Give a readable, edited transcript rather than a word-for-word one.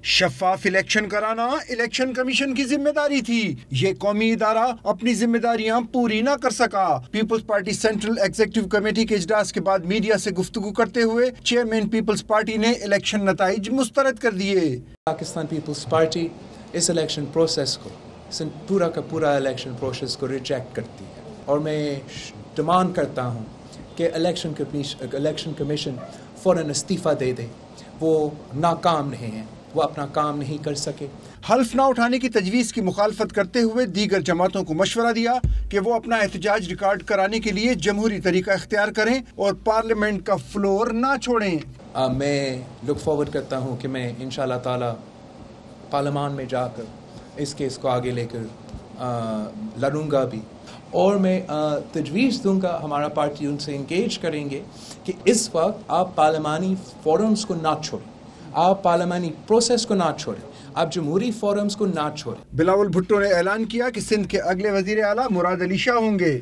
شفاف الیکشن کرانا election commission کی ذمہ داری تھی، یہ قومی ادارہ اپنی ذمہ داریاں پوری نہ کر سکا۔ Peoples Party central executive committee کے اجلاس کے بعد میڈیا سے گفتگو کرتے ہوئے چیئرمین پیپلز پارٹی نے الیکشن نتائج مسترد کر دیے۔ پاکستان پیپلز پارٹی اس الیکشن پروسیس کو، پورا کا پورا الیکشن پروسیس کو ریجیکٹ کرتی ہے، اور میں ڈیمانڈ کرتا ہوں کہ الیکشن کمیشن فوراً استعفیٰ دے دے۔ وہ ناکام نہیں ہیں، وہ اپنا کام نہیں کر سکے۔ حلف نہ اٹھانے کی تجویز کی مخالفت کرتے ہوئے دیگر جماعتوں کو مشورہ دیا کہ وہ اپنا احتجاج ریکارڈ کرانے کے لیے جمہوری طریقہ اختیار کریں اور پارلیمنٹ کا فلور نہ چھوڑیں۔ میں لک فارورڈ کرتا ہوں کہ میں انشاءاللہ تعالی پارلیمان میں جا کر اس کیس کو آگے لے کر لڑوں گا بھی، اور میں تجویز دوں گا، ہمارا پارٹی ان سے انگیج کریں گے کہ اس وقت آپ پارلیمانی فورمز کو نہ چھوڑیں، آپ پارلیمانی پروسیس کو نہ چھوڑیں، آپ جمہوری فورمز کو نہ چھوڑیں۔ بلاول بھٹو نے اعلان کیا کہ سندھ کے اگلے وزیر اعلیٰ مراد علی شاہ ہوں گے۔